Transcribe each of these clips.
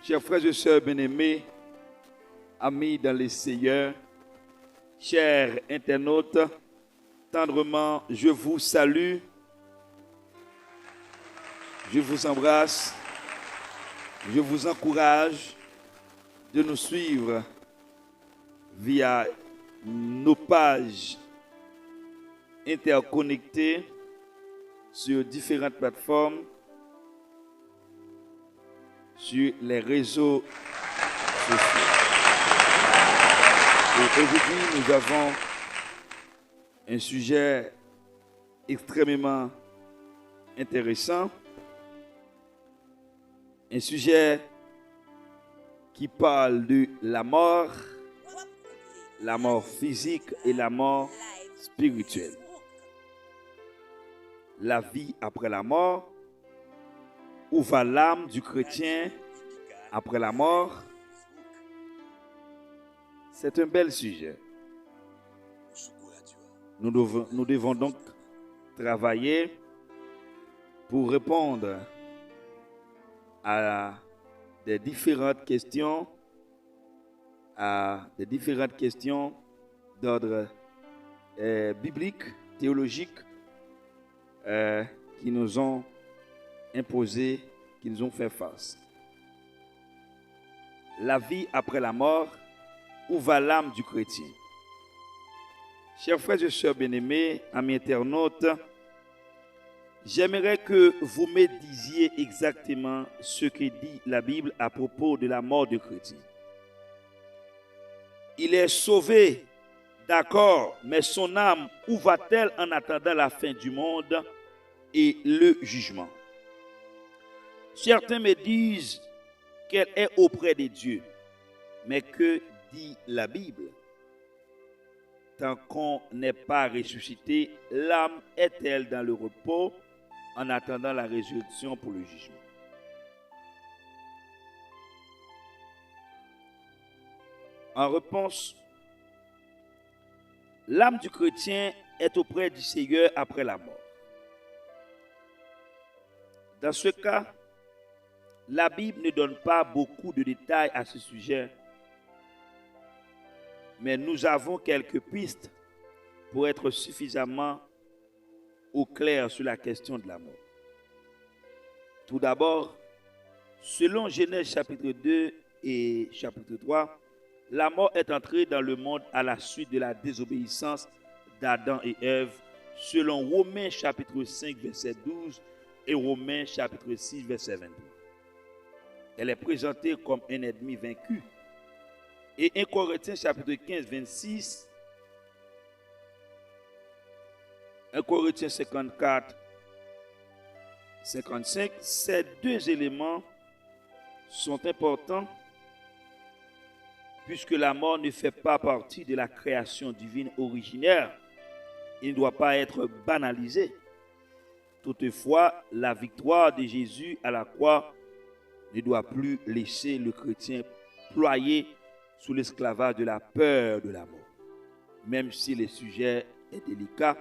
Chers frères et sœurs bien-aimés, amis dans les Seigneurs, chers internautes, tendrement, je vous salue, je vous embrasse, je vous encourage de nous suivre via nos pages interconnectées sur différentes plateformes, sur les réseaux sociaux. Et aujourd'hui, nous avons un sujet extrêmement intéressant, un sujet qui parle de la mort physique et la mort spirituelle. La vie après la mort. Où va l'âme du chrétien après la mort? C'est un bel sujet. Nous devons donc travailler pour répondre à des différentes questions, d'ordre biblique, théologique, qui nous ont imposés, qui nous ont fait face. La vie après la mort, où va l'âme du chrétien? Chers frères et sœurs bien-aimés, amis internautes, j'aimerais que vous me disiez exactement ce que dit la Bible à propos de la mort du chrétien. Il est sauvé, d'accord, mais son âme, où va-t-elle en attendant la fin du monde et le jugement? Certains me disent qu'elle est auprès de Dieu. Mais que dit la Bible? Tant qu'on n'est pas ressuscité, l'âme est-elle dans le repos en attendant la résurrection pour le jugement? En réponse, l'âme du chrétien est auprès du Seigneur après la mort. Dans ce cas, la Bible ne donne pas beaucoup de détails à ce sujet, mais nous avons quelques pistes pour être suffisamment au clair sur la question de la mort. Tout d'abord, selon Genèse chapitre 2 et chapitre 3, la mort est entrée dans le monde à la suite de la désobéissance d'Adam et Ève, selon Romains chapitre 5 verset 12 et Romains chapitre 6 verset 22. Elle est présentée comme un ennemi vaincu. Et 1 Corinthiens chapitre 15, 26, 1 Corinthiens 54, 55, ces deux éléments sont importants puisque la mort ne fait pas partie de la création divine originaire. Il ne doit pas être banalisé. Toutefois, la victoire de Jésus à la croix ne doit plus laisser le chrétien ployer sous l'esclavage de la peur de la mort, même si le sujet est délicat,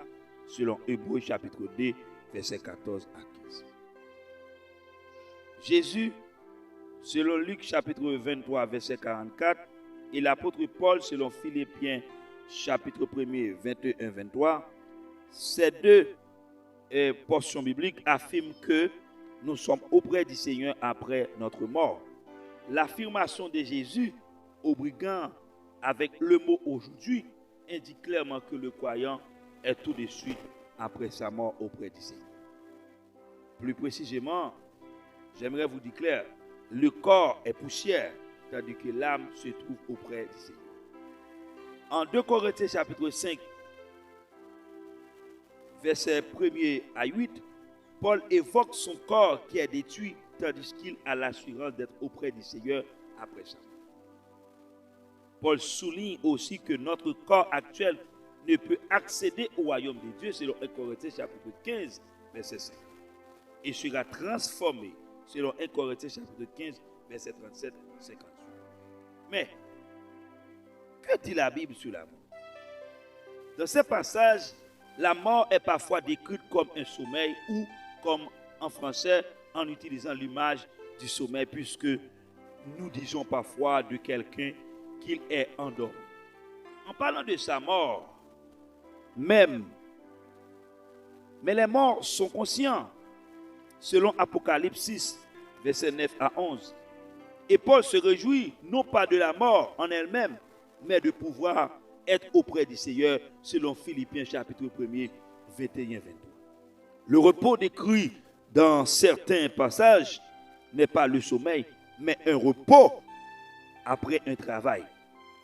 selon Hébreux chapitre 2, versets 14 à 15. Jésus, selon Luc chapitre 23, verset 44, et l'apôtre Paul, selon Philippiens chapitre 1er, 21-23, ces deux portions bibliques affirment que nous sommes auprès du Seigneur après notre mort. L'affirmation de Jésus au brigand avec le mot aujourd'hui indique clairement que le croyant est tout de suite après sa mort auprès du Seigneur. Plus précisément, j'aimerais vous dire clair, le corps est poussière, tandis que l'âme se trouve auprès du Seigneur. En 2 Corinthiens chapitre 5, versets 1er à 8, Paul évoque son corps qui est détruit, tandis qu'il a l'assurance d'être auprès du Seigneur après sa mort. Paul souligne aussi que notre corps actuel ne peut accéder au royaume de Dieu, selon 1 Corinthiens chapitre 15, verset 5, et sera transformé, selon 1 Corinthiens chapitre 15, verset 37-58. Mais, que dit la Bible sur la mort? Dans ce passage, la mort est parfois décrite comme un sommeil ou comme en français en utilisant l'image du sommeil, puisque nous disons parfois de quelqu'un qu'il est endormi. En parlant de sa mort, même, mais les morts sont conscients, selon Apocalypse 6, versets 9 à 11. Et Paul se réjouit non pas de la mort en elle-même, mais de pouvoir être auprès du Seigneur, selon Philippiens chapitre 1er, 21-23. Le repos décrit dans certains passages n'est pas le sommeil, mais un repos après un travail.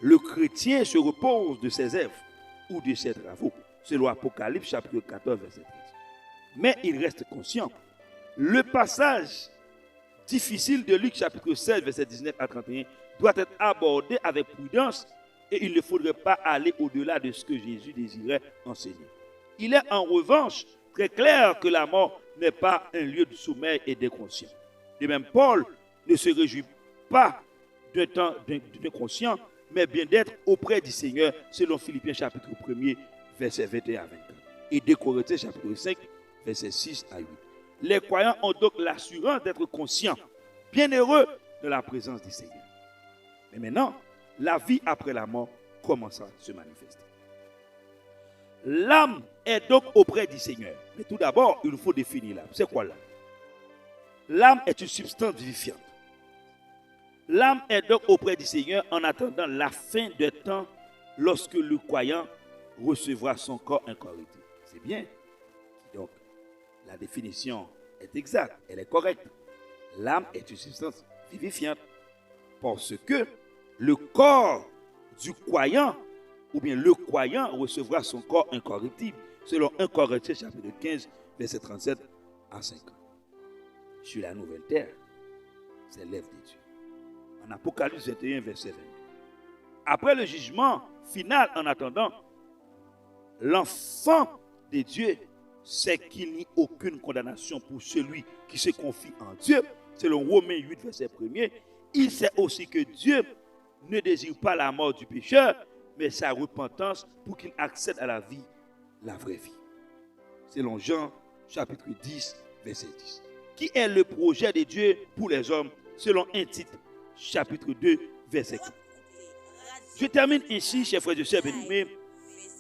Le chrétien se repose de ses œuvres ou de ses travaux, selon Apocalypse chapitre 14, verset 13. Mais il reste conscient. Le passage difficile de Luc chapitre 16, verset 19 à 31 doit être abordé avec prudence et il ne faudrait pas aller au-delà de ce que Jésus désirait enseigner. Il est en revanche très clair que la mort n'est pas un lieu de sommeil et d'inconscient. De même, Paul ne se réjouit pas d'un temps d'inconscient, mais bien d'être auprès du Seigneur, selon Philippiens chapitre 1er, verset 21 à 24. Et de Corinthiens chapitre 5, verset 6 à 8. Les croyants ont donc l'assurance d'être conscients, bienheureux de la présence du Seigneur. Mais maintenant, la vie après la mort commence à se manifester. L'âme est donc auprès du Seigneur. Mais tout d'abord, il faut définir l'âme. C'est quoi l'âme? L'âme est une substance vivifiante. L'âme est donc auprès du Seigneur en attendant la fin des temps lorsque le croyant recevra son corps incorruptible. C'est bien. Donc, la définition est exacte, elle est correcte. L'âme est une substance vivifiante parce que le corps du croyant, ou bien le croyant recevra son corps incorruptible, selon 1 Corinthiens chapitre 15, verset 37 à 50. Sur la nouvelle terre, c'est l'œuvre de Dieu. En Apocalypse 21, verset 22. Après le jugement final, en attendant, l'enfant de Dieu sait qu'il n'y a aucune condamnation pour celui qui se confie en Dieu. Selon Romains 8, verset 1er, il sait aussi que Dieu ne désire pas la mort du pécheur, mais sa repentance pour qu'il accède à la vie, la vraie vie. Selon Jean chapitre 10, verset 10. Qui est le projet de Dieu pour les hommes, selon 1 Tite chapitre 2, verset 4. Je termine ainsi, chers frères et sœurs bien-aimés,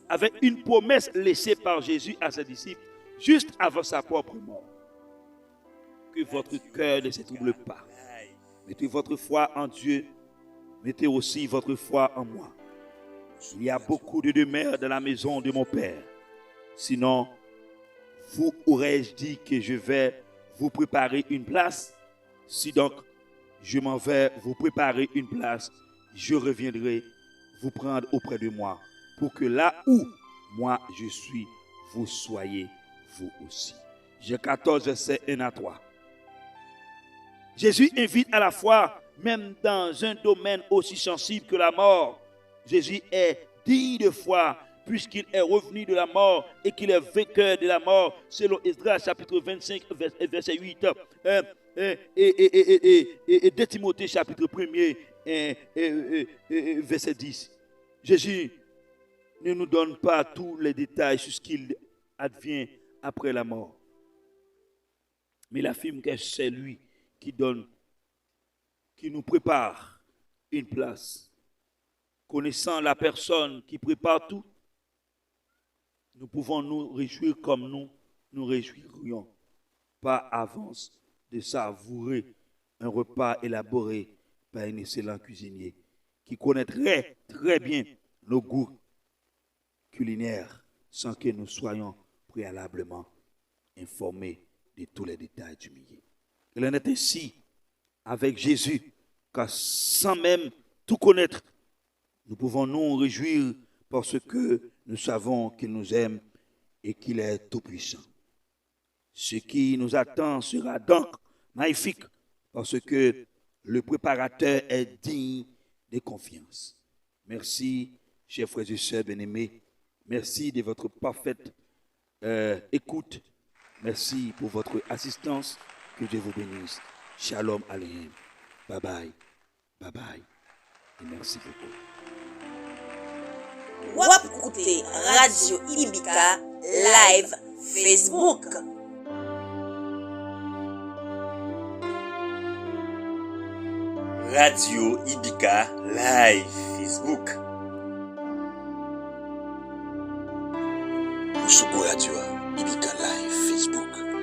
avec une promesse laissée par Jésus à ses disciples juste avant sa propre mort. Que votre cœur ne se trouble pas. Mettez votre foi en Dieu, mettez aussi votre foi en moi. Il y a beaucoup de demeures dans la maison de mon Père. Sinon, vous aurais-je dit que je vais vous préparer une place? Si donc je m'en vais vous préparer une place, je reviendrai vous prendre auprès de moi, pour que là où moi je suis, vous soyez vous aussi. Jean 14, verset 1 à 3. Jésus invite à la foi, même dans un domaine aussi sensible que la mort. Jésus est digne de foi, puisqu'il est revenu de la mort et qu'il est vainqueur de la mort, selon Esdras chapitre 25, verset 8. Et 2 Timothée chapitre 1er, verset 10. Jésus ne nous donne pas tous les détails sur ce qu'il advient après la mort. Mais il affirme que c'est lui qui nous prépare une place. Connaissant la personne qui prépare tout, nous pouvons nous réjouir comme nous réjouirions par avance de savourer un repas élaboré par un excellent cuisinier qui connaîtrait très bien nos goûts culinaires sans que nous soyons préalablement informés de tous les détails du milieu. Il en est ainsi avec Jésus, car sans même tout connaître, nous pouvons nous réjouir parce que nous savons qu'il nous aime et qu'il est tout-puissant. Ce qui nous attend sera donc magnifique parce que le préparateur est digne de confiance. Merci, chers frères et sœurs bien-aimés. Merci de votre parfaite écoute. Merci pour votre assistance. Que Dieu vous bénisse. Shalom Aleichem. Bye bye. Bye bye. Et merci beaucoup. Wap écoutez Radio Ibika live Facebook. Radio Ibika Live Facebook. Usuku Radio Ibika Live Facebook.